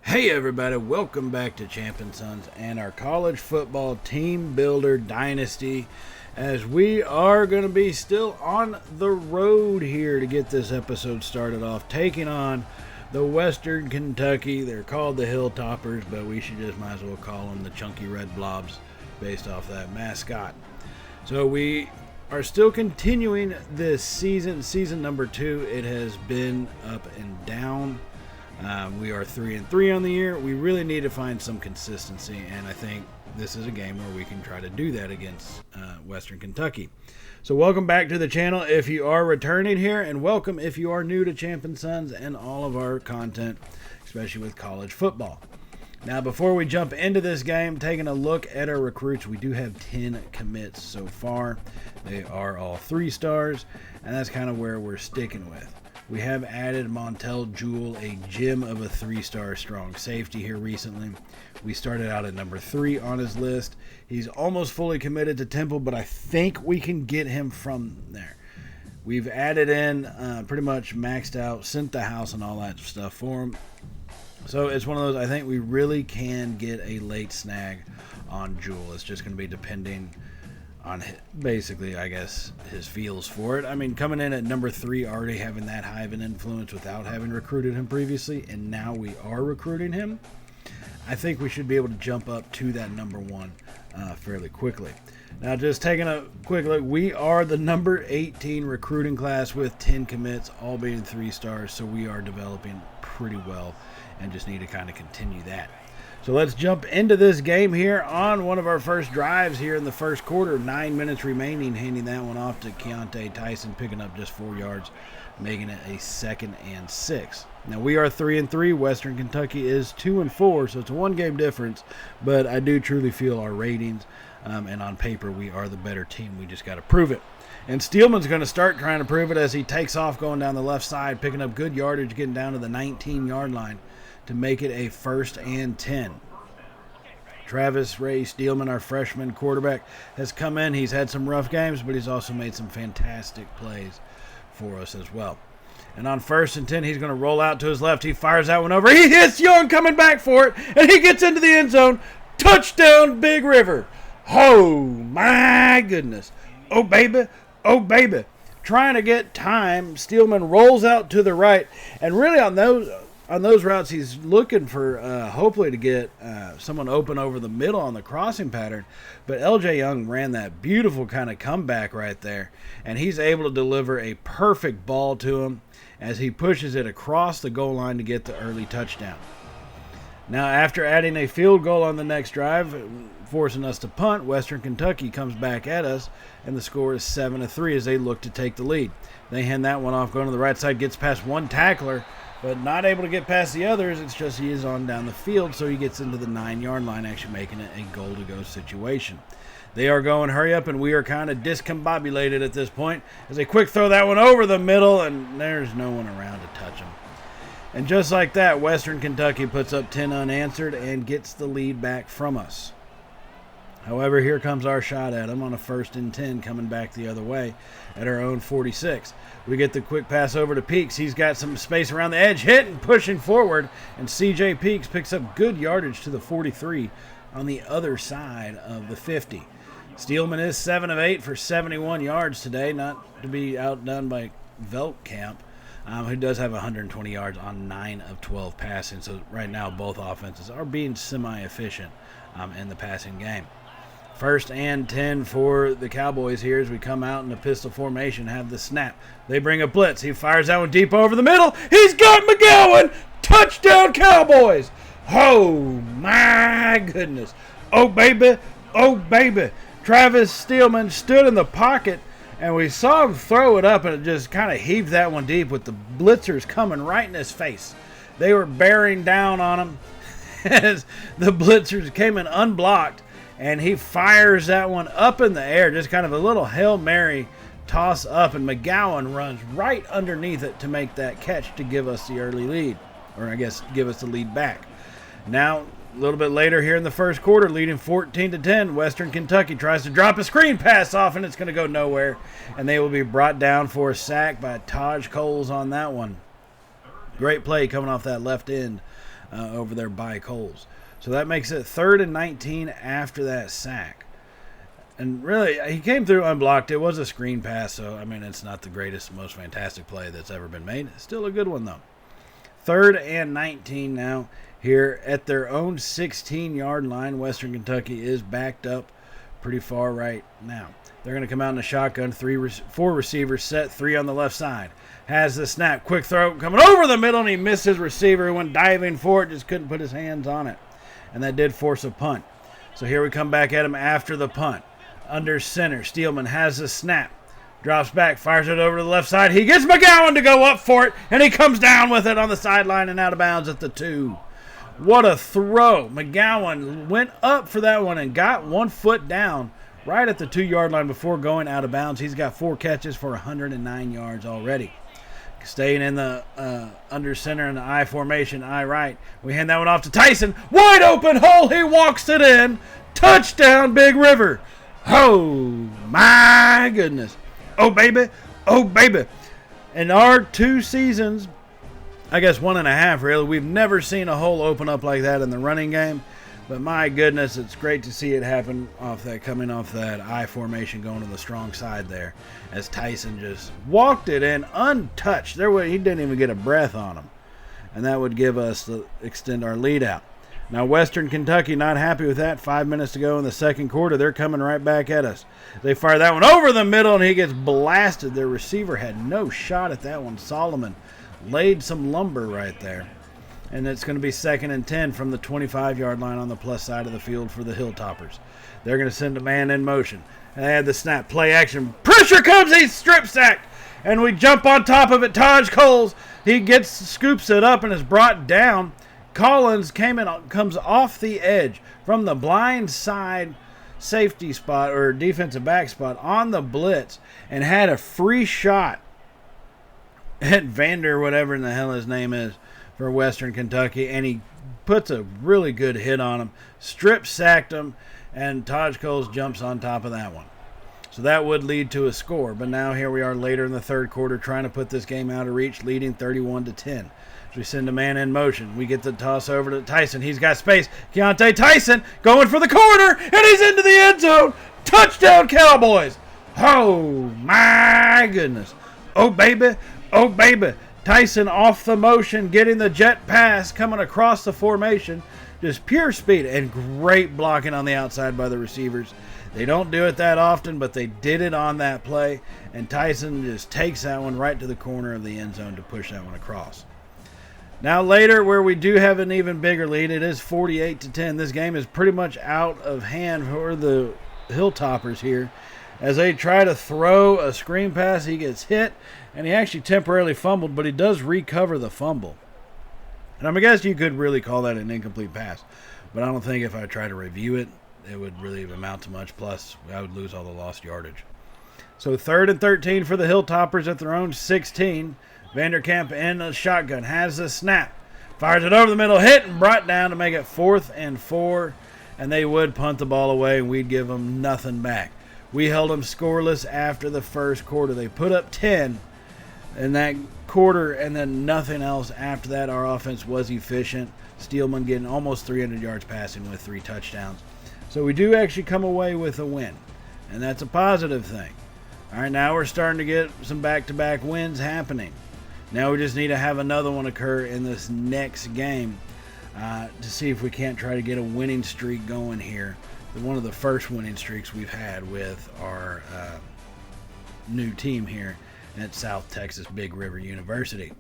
Hey everybody, welcome back to Champion Sons and our college football team builder dynasty, as we are going to be still on the road here to get this episode started off, taking on the Western Kentucky. They're called the Hilltoppers, but we should just might as well call them the Chunky Red Blobs based off that mascot. So we are still continuing this season number 2. It has been up and down. We are 3-3 on the year. We really need to find some consistency, and I think this is a game where we can try to do that against Western Kentucky. So welcome back to the channel if you are returning here, and welcome if you are new to Champion Sons and all of our content, especially with college football. Now, before we jump into this game, taking a look at our recruits, we do have 10 commits so far. They are all 3 stars, and that's kind of where we're sticking with. We have added Montel Jewell, a gem of a 3-star strong safety here recently. We started out at number 3 on his list. He's almost fully committed to Temple, but I think we can get him from there. We've added in pretty much maxed out, sent the house and all that stuff for him. So it's one of those, I think we really can get a late snag on Jewell. It's just going to be depending on basically, I guess, his feels for it. I mean, coming in at number 3, already having that high of an influence without having recruited him previously, and now we are recruiting him, I think we should be able to jump up to that number 1 fairly quickly. Now, just taking a quick look, we are the number 18 recruiting class with 10 commits, all being 3 stars, so we are developing pretty well and just need to kind of continue that. So let's jump into this game here on one of our first drives here in the first quarter. 9 minutes remaining, handing that one off to Keontae Tyson, picking up just 4 yards, making it a 2nd and 6. Now we are 3-3. Western Kentucky is 2-4, so it's a 1-game difference. But I do truly feel our ratings, and on paper we are the better team. We just got to prove it. And Steelman's going to start trying to prove it as he takes off going down the left side, picking up good yardage, getting down to the 19-yard line to make it a 1st and 10. Travis Ray Steelman, our freshman quarterback, has come in. He's had some rough games, but he's also made some fantastic plays for us as well. And on 1st and 10, he's going to roll out to his left. He fires that one over. He hits Young coming back for it, and he gets into the end zone. Touchdown, Big River. Oh, my goodness. Oh, baby. Oh, baby. Trying to get time. Steelman rolls out to the right, and really on those routes, he's looking for hopefully to get someone open over the middle on the crossing pattern. But L.J. Young ran that beautiful kind of comeback right there, and he's able to deliver a perfect ball to him as he pushes it across the goal line to get the early touchdown. Now, after adding a field goal on the next drive, forcing us to punt, Western Kentucky comes back at us, and the score is 7-3 as they look to take the lead. They hand that one off, going to the right side, gets past one tackler, but not able to get past the others. It's just he is on down the field, so he gets into the 9-yard line, actually making it a goal-to-go situation. They are going hurry up, and we are kind of discombobulated at this point as they quick throw that one over the middle, and there's no one around to touch him. And just like that, Western Kentucky puts up 10 unanswered and gets the lead back from us. However, here comes our shot at him on a 1st and 10 coming back the other way at our own 46. We get the quick pass over to Peaks. He's got some space around the edge, hitting, pushing forward, and C.J. Peaks picks up good yardage to the 43 on the other side of the 50. Steelman is 7 of 8 for 71 yards today, not to be outdone by Veltkamp, who does have 120 yards on 9 of 12 passing. So right now both offenses are being semi-efficient in the passing game. 1st and 10 for the Cowboys here as we come out in the pistol formation, have the snap. They bring a blitz. He fires that one deep over the middle. He's got McGowan. Touchdown, Cowboys. Oh, my goodness. Oh, baby. Oh, baby. Travis Steelman stood in the pocket, and we saw him throw it up, and it just kind of heaved that one deep with the blitzers coming right in his face. They were bearing down on him as the blitzers came in unblocked. And he fires that one up in the air, just kind of a little Hail Mary toss up, and McGowan runs right underneath it to make that catch to give us the early lead, or I guess give us the lead back. Now, a little bit later here in the first quarter, leading 14-10, Western Kentucky tries to drop a screen pass off, and it's going to go nowhere, and they will be brought down for a sack by Taj Coles on that one. Great play coming off that left end over there by Coles. So that makes it 3rd and 19 after that sack. And really, he came through unblocked. It was a screen pass, so, I mean, it's not the greatest, most fantastic play that's ever been made. It's still a good one, though. 3rd and 19 now here at their own 16-yard line. Western Kentucky is backed up pretty far right now. They're going to come out in a shotgun, 4 receivers set, 3 on the left side. Has the snap, quick throw, coming over the middle, and he missed his receiver. He went diving for it, just couldn't put his hands on it. And that did force a punt. So here we come back at him after the punt. Under center, Steelman has the snap, drops back, fires it over to the left side. He gets McGowan to go up for it, and he comes down with it on the sideline and out of bounds at the 2. What a throw. McGowan went up for that one and got 1 foot down right at the 2-yard line before going out of bounds. He's got 4 catches for 109 yards already. Staying in the under center in the I formation, I right. We hand that one off to Tyson. Wide open hole. He walks it in. Touchdown, Big River. Oh, my goodness. Oh, baby. Oh, baby. In our 2 seasons, I guess 1.5 really, we've never seen a hole open up like that in the running game. But my goodness, it's great to see it happen coming off that I formation going to the strong side there as Tyson just walked it in untouched. He didn't even get a breath on him. And that would give us extend our lead out. Now, Western Kentucky not happy with that. 5 minutes to go in the second quarter. They're coming right back at us. They fire that one over the middle, and he gets blasted. Their receiver had no shot at that one. Solomon laid some lumber right there. And it's going to be 2nd and 10 from the 25-yard line on the plus side of the field for the Hilltoppers. They're going to send a man in motion. They had the snap, play action. Pressure comes, he's strip sacked. And we jump on top of it. Taj Coles, scoops it up and is brought down. Collins comes off the edge from the blind side safety spot or defensive back spot on the blitz and had a free shot at Vander, whatever in the hell his name is, for Western Kentucky, and he puts a really good hit on him, strip sacked him, and Taj Coles jumps on top of that one. So that would lead to a score, but now here we are later in the third quarter trying to put this game out of reach, leading 31-10. We send a man in motion. We get the toss over to Tyson. He's got space. Keontae Tyson going for the corner, and he's into the end zone. Touchdown, Cowboys. Oh, my goodness. Oh, baby. Oh, baby. Tyson off the motion, getting the jet pass, coming across the formation. Just pure speed and great blocking on the outside by the receivers. They don't do it that often, but they did it on that play, and Tyson just takes that one right to the corner of the end zone to push that one across. Now later, where we do have an even bigger lead, it is 48-10. This game is pretty much out of hand for the Hilltoppers here. As they try to throw a screen pass, he gets hit, and he actually temporarily fumbled, but he does recover the fumble. And I guess you could really call that an incomplete pass, but I don't think if I try to review it, it would really amount to much. Plus, I would lose all the lost yardage. So 3rd and 13 for the Hilltoppers at their own 16. Vanderkamp in a shotgun, has the snap, fires it over the middle, hit and brought down to make it 4th and 4, and they would punt the ball away and we'd give them nothing back. We held them scoreless after the first quarter. They put up 10 in that quarter and then nothing else after that. Our offense was efficient. Steelman getting almost 300 yards passing with 3 touchdowns. So we do actually come away with a win, and that's a positive thing. All right, now we're starting to get some back-to-back wins happening. Now we just need to have another one occur in this next game to see if we can't try to get a winning streak going here. One of the first winning streaks we've had with our new team here at South Texas Big River University.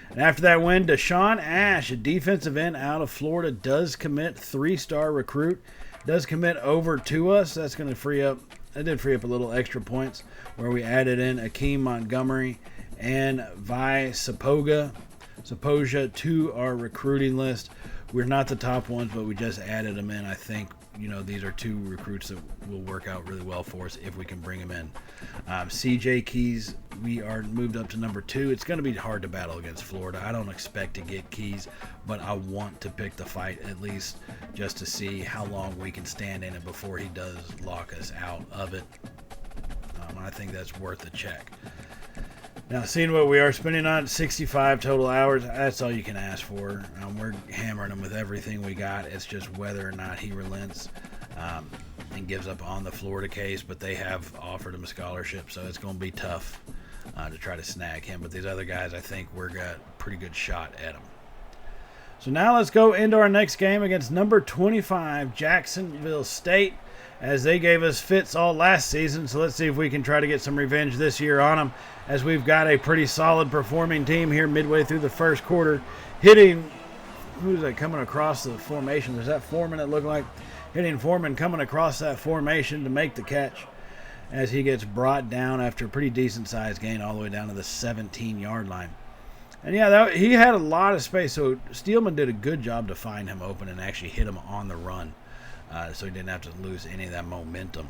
And after that win, Deshaun Ash, a defensive end out of Florida, does commit, 3-star recruit, does commit over to us. That's going to free up, that did free up a little extra points where we added in Akeem Montgomery and Vi Sapoja to our recruiting list. We're not the top ones, but we just added them in. I think, these are 2 recruits that will work out really well for us if we can bring them in. CJ Keys, we are moved up to number 2. It's going to be hard to battle against Florida. I don't expect to get Keys, but I want to pick the fight at least just to see how long we can stand in it before he does lock us out of it. I think that's worth a check. Now, seeing what we are spending on 65 total hours, that's all you can ask for. We're hammering him with everything we got. It's just whether or not he relents and gives up on the Florida case. But they have offered him a scholarship, so it's going to be tough to try to snag him. But these other guys, I think we're got a pretty good shot at them. So now let's go into our next game against number 25, Jacksonville State, as they gave us fits all last season. So let's see if we can try to get some revenge this year on them, as we've got a pretty solid performing team here midway through the first quarter. Hitting, who's that coming across the formation? Was that Foreman, it looked like? Hitting Foreman coming across that formation to make the catch, as he gets brought down after a pretty decent-sized gain all the way down to the 17-yard line. And yeah, he had a lot of space, so Steelman did a good job to find him open and actually hit him on the run, so he didn't have to lose any of that momentum.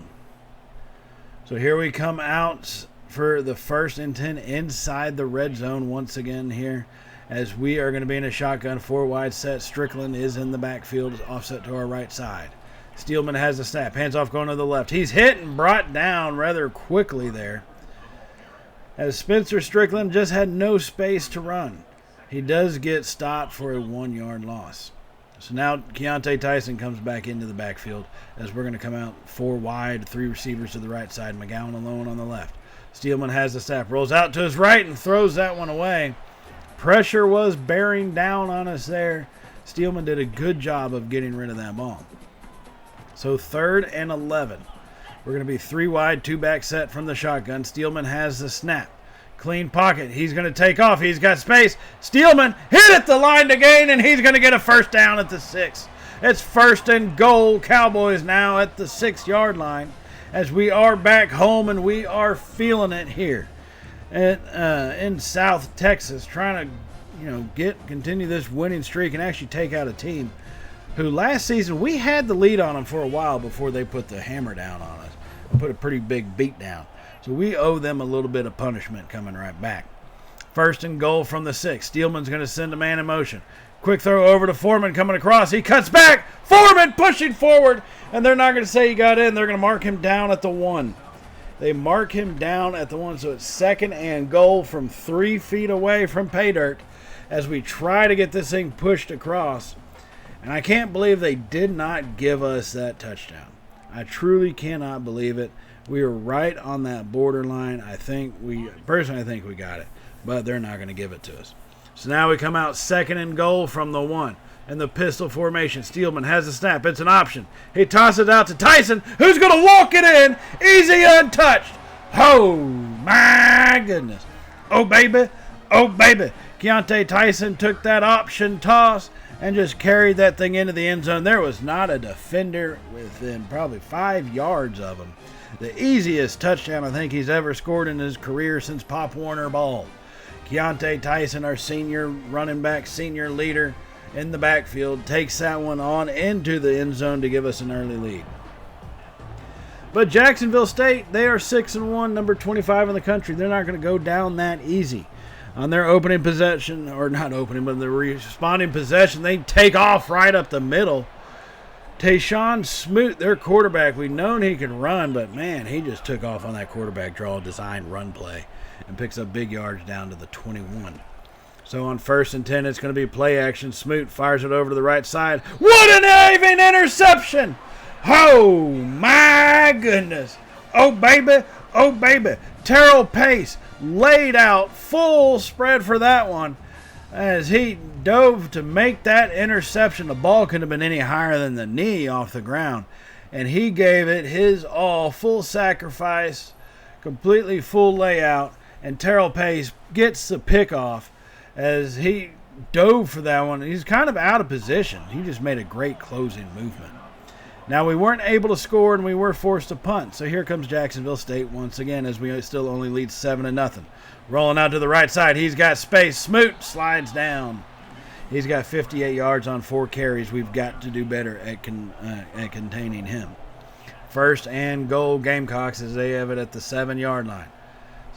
So here we come out for the 1st and 10 inside the red zone once again here, as we are going to be in a shotgun 4-wide set. Strickland is in the backfield, offset to our right side. Steelman has the snap, hands off going to the left. He's hit and brought down rather quickly there, as Spencer Strickland just had no space to run. He does get stopped for a 1-yard loss. So now Keontae Tyson comes back into the backfield, as we're going to come out 4 wide, 3 receivers to the right side, McGowan alone on the left. Steelman has the snap, rolls out to his right and throws that one away. Pressure was bearing down on us there. Steelman did a good job of getting rid of that ball. So 3rd and 11. We're going to be 3 wide, 2 back set from the shotgun. Steelman has the snap. Clean pocket. He's going to take off. He's got space. Steelman hit at the line to gain, and he's going to get a first down at the 6. It's 1st and goal. Cowboys now at the 6-yard line, as we are back home and we are feeling it here in South Texas, trying to continue this winning streak and actually take out a team who last season we had the lead on them for a while before they put the hammer down on us and put a pretty big beat down. So we owe them a little bit of punishment coming right back. 1st and goal from the 6. Steelman's going to send a man in motion. Quick throw over to Foreman coming across. He cuts back. Foreman pushing forward, and they're not going to say he got in. They're going to mark him down at the 1. They mark him down at the 1, so it's 2nd and goal from 3 feet away from pay dirt, as we try to get this thing pushed across. And I can't believe they did not give us that touchdown. I truly cannot believe it. We were right on that borderline. I think we got it, but they're not going to give it to us. So now we come out 2nd and goal from the 1. In the pistol formation, Steelman has the snap. It's an option. He tosses it out to Tyson, who's going to walk it in. Easy untouched. Oh, my goodness. Oh, baby. Oh, baby. Keontae Tyson took that option toss and just carried that thing into the end zone. There was not a defender within probably 5 yards of him. The easiest touchdown I think he's ever scored in his career since Pop Warner ball. Keontae Tyson, our senior running back, senior leader in the backfield, takes that one on into the end zone to give us an early lead. But Jacksonville State, they are 6-1, number 25 in the country. They're not going to go down that easy. On their opening possession, or not opening, but the responding possession, they take off right up the middle. Tayshawn Smoot, their quarterback, we've known he could run, but man, he just took off on that quarterback draw design run play and picks up big yards down to the 21. So on 1st and 10, it's going to be play action. Smoot fires it over to the right side. What an even interception! Oh, my goodness. Oh, baby. Oh, baby. Terrell Pace laid out full spread for that one as he dove to make that interception. The ball couldn't have been any higher than the knee off the ground, and he gave it his all, full sacrifice, completely full layout, and Terrell Pace gets the pick off as he dove for that one. He's kind of out of position. He just made a great closing movement. Now, we weren't able to score, and we were forced to punt. So here comes Jacksonville State once again, as we still only lead 7-0. Rolling out to the right side. He's got space. Smoot slides down. He's got 58 yards on 4 carries. We've got to do better at containing him. 1st and goal, Gamecocks, as they have it at the 7-yard line.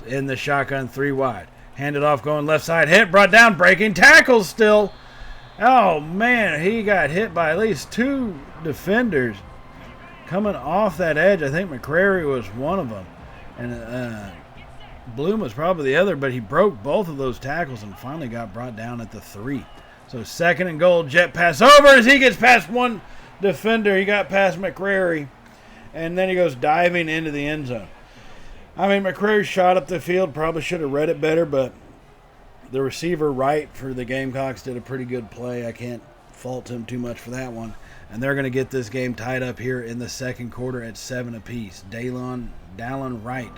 In the shotgun, 3 wide. Handed off, going left side. Hit, brought down, breaking tackles still. Oh, man, he got hit by at least 2 defenders coming off that edge. I think McCrary was one of them. And Bloom was probably the other, but he broke both of those tackles and finally got brought down at the 3. So 2nd and goal, jet pass over as he gets past one defender. He got past McCrary, and then he goes diving into the end zone. I mean, McCrary shot up the field, probably should have read it better, but the receiver Wright for the Gamecocks did a pretty good play. I can't fault him too much for that one. And they're going to get this game tied up here in the second quarter at 7 apiece. Dallin Wright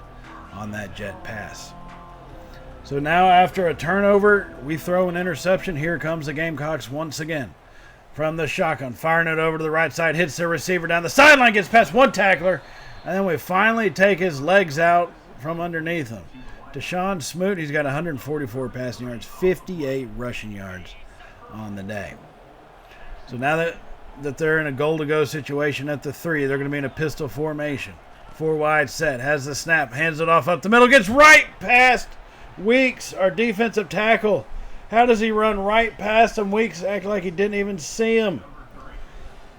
on that jet pass. So now after a turnover, we throw an interception. Here comes the Gamecocks once again. From the shotgun, firing it over to the right side, hits the receiver down the sideline, gets past one tackler, and then we finally take his legs out from underneath him. Deshaun Smoot, he's got 144 passing yards, 58 rushing yards on the day. So now that they're in a goal-to-go situation at the 3, they're going to be in a pistol formation. 4 wide set, has the snap, hands it off up the middle, gets right past Weeks, our defensive tackle. How does he run right past him? Weeks act like he didn't even see him.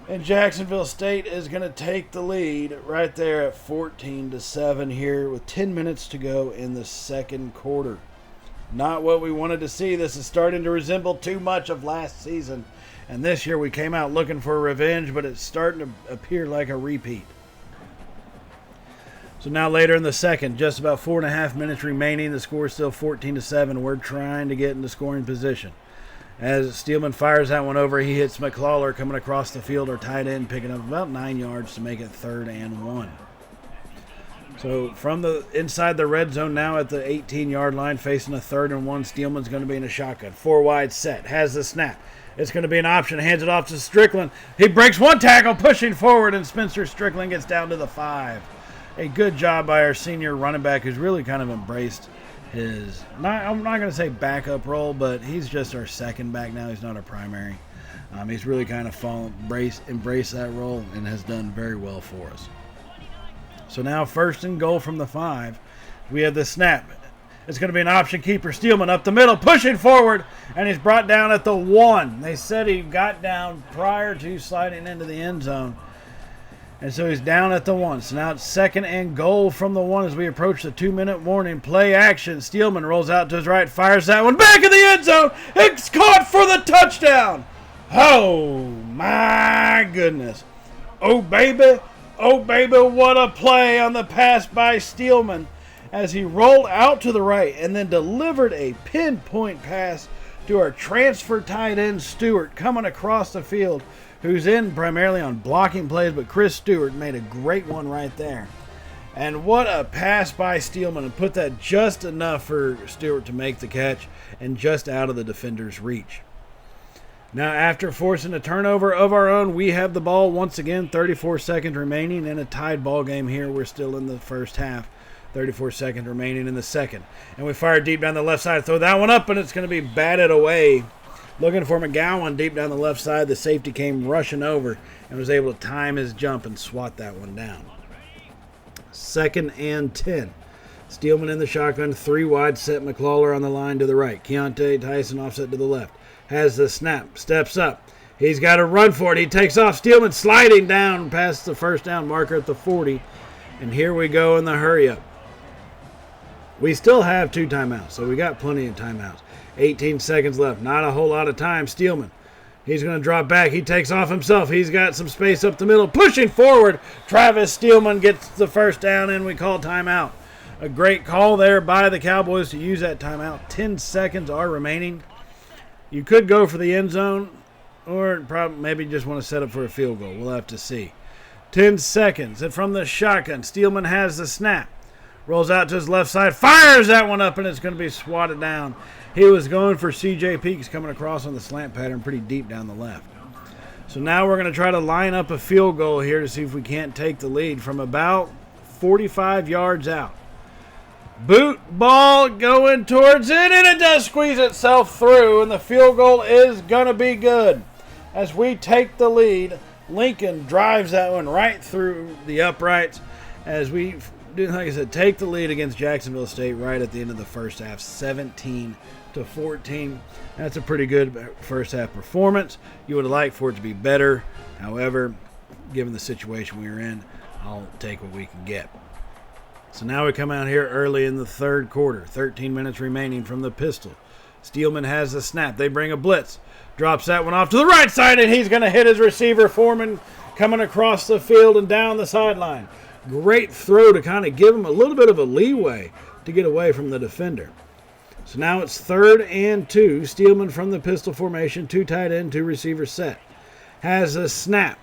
And Jacksonville State is going to take the lead right there at 14-7 here with 10 minutes to go in the second quarter. Not what we wanted to see. This is starting to resemble too much of last season. And this year we came out looking for revenge, but it's starting to appear like a repeat. So now later in the second, just about 4.5 minutes remaining. The score is still 14-7. We're trying to get into scoring position. As Steelman fires that one over, he hits McClawler coming across the field, or tight end, picking up about 9 yards to make it 3rd and 1. So from the inside the red zone now at the 18-yard line, facing a 3rd and 1, Steelman's going to be in a shotgun. 4 wide set, has the snap. It's going to be an option, hands it off to Strickland. He breaks one tackle, pushing forward, and Spencer Strickland gets down to the 5. A good job by our senior running back who's really kind of embraced his, I'm not going to say backup role, but he's just our second back now. He's not our primary. He's really kind of embraced that role and has done very well for us. So now 1st and goal from the 5. We have the snap. It's going to be an option keeper. Steelman up the middle, pushing forward, and he's brought down at the 1. They said he got down prior to sliding into the end zone. And so he's down at the 1. So now it's 2nd and goal from the 1 as we approach the 2-minute warning. Play action. Steelman rolls out to his right, fires that one back in the end zone. It's caught for the touchdown. Oh, my goodness. Oh, baby. Oh, baby, what a play on the pass by Steelman as he rolled out to the right and then delivered a pinpoint pass to our transfer tight end Stewart coming across the field, who's in primarily on blocking plays, but Chris Stewart made a great one right there. And what a pass by Steelman, and put that just enough for Stewart to make the catch and just out of the defender's reach. Now, after forcing a turnover of our own, we have the ball once again, 34 seconds remaining in a tied ball game here. We're still in the first half, 34 seconds remaining in the second. And we fire deep down the left side, throw that one up, and it's going to be batted away. Looking for McGowan deep down the left side. The safety came rushing over and was able to time his jump and swat that one down. 2nd and 10. Steelman in the shotgun, 3 wide set. McClawler on the line to the right. Keontae Tyson offset to the left. Has the snap, steps up. He's got to run for it. He takes off. Steelman sliding down past the first down marker at the 40. And here we go in the hurry up. We still have 2 timeouts, so we got plenty of timeouts. 18 seconds left. Not a whole lot of time. Steelman, he's going to drop back. He takes off himself. He's got some space up the middle. Pushing forward. Travis Steelman gets the first down, and we call timeout. A great call there by the Cowboys to use that timeout. 10 seconds are remaining. You could go for the end zone, or probably maybe just want to set up for a field goal. We'll have to see. 10 seconds. And from the shotgun, Steelman has the snap. Rolls out to his left side. Fires that one up, and it's going to be swatted down. He was going for C.J. Peaks coming across on the slant pattern pretty deep down the left. So now we're going to try to line up a field goal here to see if we can't take the lead from about 45 yards out. Boot ball going towards it, and it does squeeze itself through, and the field goal is going to be good. As we take the lead, Lincoln drives that one right through the uprights as we, like I said, take the lead against Jacksonville State right at the end of the first half, 17-14. That's a pretty good first half performance. You would like for it to be better. However, given the situation we were in, I'll take what we can get. So now we come out here early in the third quarter. 13 minutes remaining from the pistol. Steelman has the snap. They bring a blitz. Drops that one off to the right side, and he's going to hit his receiver, Foreman, coming across the field and down the sideline. Great throw to kind of give him a little bit of a leeway to get away from the defender. So now it's 3rd and 2. Steelman from the pistol formation. 2 tight end, 2 receiver set. Has a snap.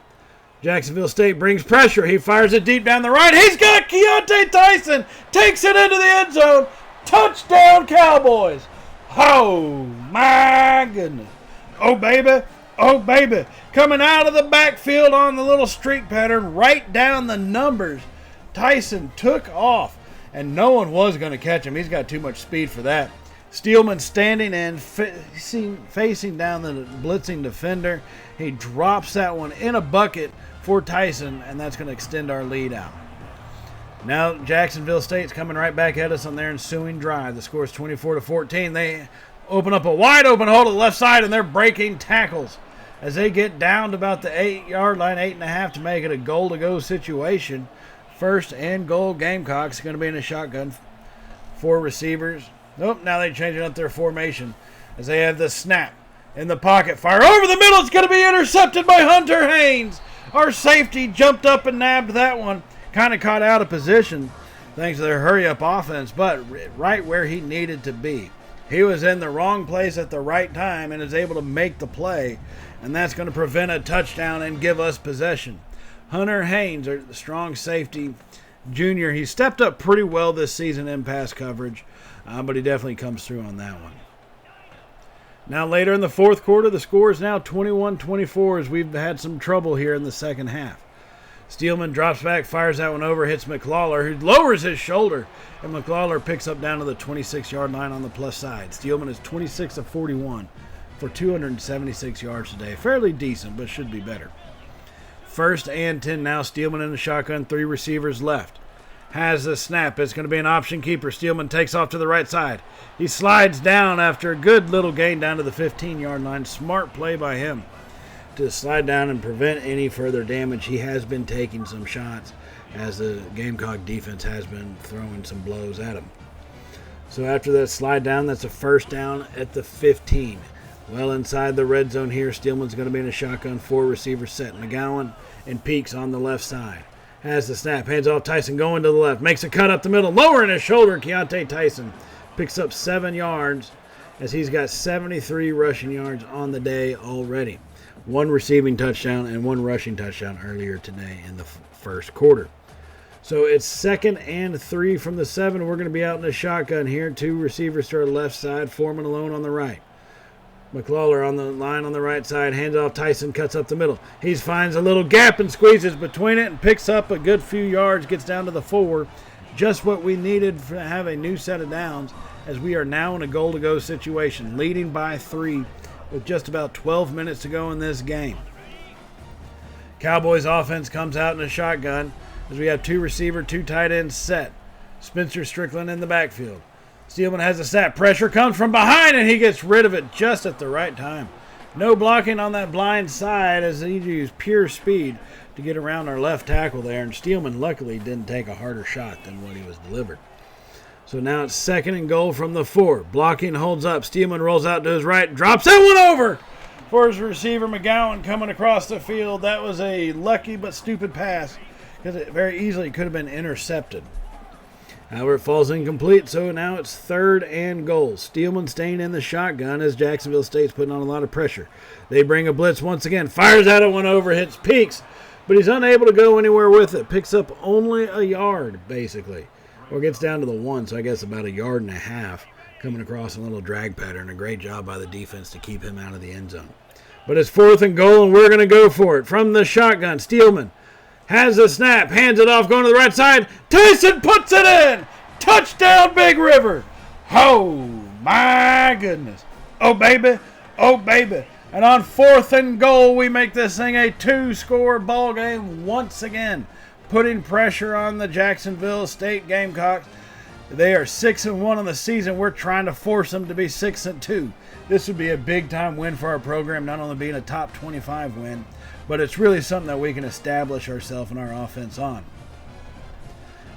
Jacksonville State brings pressure. He fires it deep down the right. He's got Keontae Tyson. Takes it into the end zone. Touchdown, Cowboys. Oh, my goodness. Oh, baby. Oh, baby. Coming out of the backfield on the little streak pattern, right down the numbers. Tyson took off, and no one was going to catch him. He's got too much speed for that. Steelman standing and facing down the blitzing defender. He drops that one in a bucket for Tyson, and that's going to extend our lead out. Now Jacksonville State's coming right back at us on their ensuing drive. The score is 24-14. They open up a wide open hole to the left side, and they're breaking tackles as they get down to about the 8-yard line, 8.5 to make it a goal-to-go situation. 1st and goal. Gamecocks going to be in a shotgun. 4 receivers. Nope, now they're changing up their formation as they have the snap in the pocket. Fire over the middle. It's going to be intercepted by Hunter Haynes. Our safety jumped up and nabbed that one. Kind of caught out of position thanks to their hurry-up offense, but right where he needed to be. He was in the wrong place at the right time and is able to make the play, and that's going to prevent a touchdown and give us possession. Hunter Haynes, the strong safety junior, he stepped up pretty well this season in pass coverage, but he definitely comes through on that one. Now later in the fourth quarter, the score is now 21-24 as we've had some trouble here in the second half. Steelman drops back, fires that one over, hits McLawler, who lowers his shoulder, and McLawler picks up down to the 26-yard line on the plus side. Steelman is 26 of 41 for 276 yards today. Fairly decent, but should be better. 1st and 10 now. Steelman in the shotgun, 3 receivers left. Has the snap. It's going to be an option keeper. Steelman takes off to the right side. He slides down after a good little gain down to the 15-yard line. Smart play by him to slide down and prevent any further damage. He has been taking some shots as the Gamecock defense has been throwing some blows at him. So after that slide down, that's a 1st down at the 15. Well inside the red zone here. Steelman's going to be in a shotgun, 4 receivers set. McGowan and Peaks on the left side. Has the snap, hands off Tyson going to the left. Makes a cut up the middle, lowering his shoulder. Keontae Tyson picks up 7 yards as he's got 73 rushing yards on the day already. 1 receiving touchdown and 1 rushing touchdown earlier today in the first quarter. So it's 2nd and 3 from the 7. We're going to be out in the shotgun here. 2 receivers to our left side, Foreman alone on the right. McLawler on the line on the right side, hands off Tyson, cuts up the middle. He finds a little gap and squeezes between it and picks up a good few yards, gets down to the 4. Just what we needed to have a new set of downs as we are now in a goal-to-go situation, leading by 3 with just about 12 minutes to go in this game. Cowboys offense comes out in a shotgun as we have 2 receiver, 2 tight ends set. Spencer Strickland in the backfield. Steelman has a snap. Pressure comes from behind, and he gets rid of it just at the right time. No blocking on that blind side as he used pure speed to get around our left tackle there, and Steelman luckily didn't take a harder shot than what he was delivered. So now it's 2nd and goal from the 4. Blocking holds up. Steelman rolls out to his right, drops that one over for his receiver McGowan coming across the field. That was a lucky but stupid pass because it very easily could have been intercepted. However, it falls incomplete, so now it's 3rd and goal. Steelman staying in the shotgun as Jacksonville State's putting on a lot of pressure. They bring a blitz once again. Fires out at one over, hits Peaks, but he's unable to go anywhere with it. Picks up only a yard, basically. Or gets down to the 1, so I guess about a yard and a half coming across a little drag pattern. A great job by the defense to keep him out of the end zone. But it's 4th and goal, and we're going to go for it. From the shotgun, Steelman has the snap, hands it off, going to the right side. Tyson puts it in. Touchdown, Big River. Oh, my goodness. Oh, baby. Oh, baby. And on 4th and goal, we make this thing a 2-score ball game once again, putting pressure on the Jacksonville State Gamecocks. They are 6-1 on the season. We're trying to force them to be 6-2. This would be a big-time win for our program, not only being a top 25 win, but it's really something that we can establish ourselves and our offense on.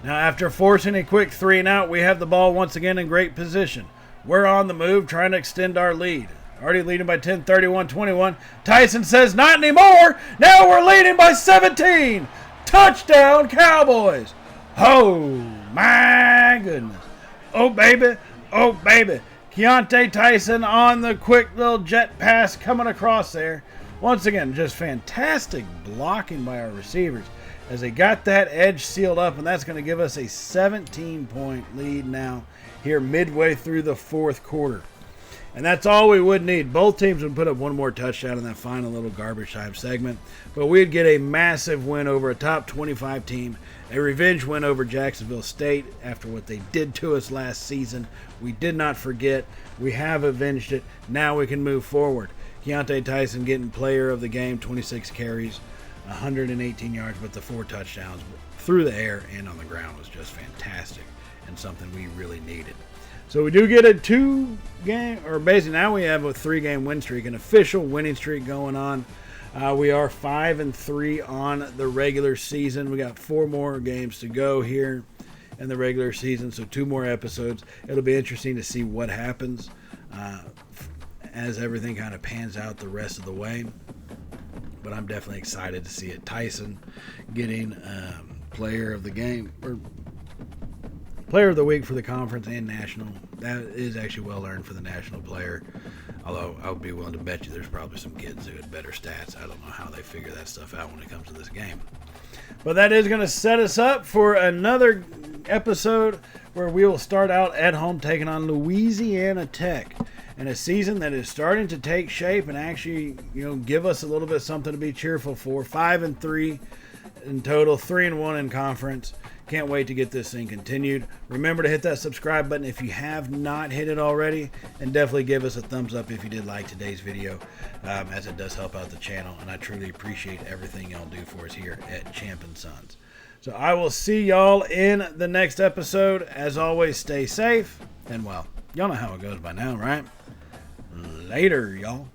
Now, after forcing a quick 3-and-out, we have the ball once again in great position. We're on the move, trying to extend our lead. Already leading by 10, 31-21. Tyson says, not anymore. Now we're leading by 17. Touchdown, Cowboys. Oh, my goodness. Oh, baby. Oh, baby. Keontae Tyson on the quick little jet pass coming across there. Once again, just fantastic blocking by our receivers as they got that edge sealed up, and that's going to give us a 17-point lead now here midway through the fourth quarter. And that's all we would need. Both teams would put up one more touchdown in that final little garbage time segment, but we'd get a massive win over a top 25 team, a revenge win over Jacksonville State after what they did to us last season. We did not forget. We have avenged it. Now we can move forward. Keontae Tyson getting player of the game, 26 carries, 118 yards, but the 4 touchdowns through the air and on the ground was just fantastic and something we really needed. So we do get a 2-game, or basically now we have a 3-game win streak, an official winning streak going on. We are 5-3 on the regular season. We got 4 more games to go here in the regular season, so 2 more episodes. It'll be interesting to see what happens as everything kind of pans out the rest of the way. But I'm definitely excited to see it. Tyson getting player of the game, or player of the week for the conference and national. That is actually well earned for the national player. Although I would be willing to bet you there's probably some kids who had better stats. I don't know how they figure that stuff out when it comes to this game. But that is going to set us up for another episode where we will start out at home taking on Louisiana Tech. And a season that is starting to take shape and actually, give us a little bit something to be cheerful for. 5-3 in total, 3-1 in conference. Can't wait to get this thing continued. Remember to hit that subscribe button if you have not hit it already, and definitely give us a thumbs up if you did like today's video, as it does help out the channel, and I truly appreciate everything y'all do for us here at Champ & Sons. So I will see y'all in the next episode. As always, stay safe, and well, y'all know how it goes by now, right? Later, y'all.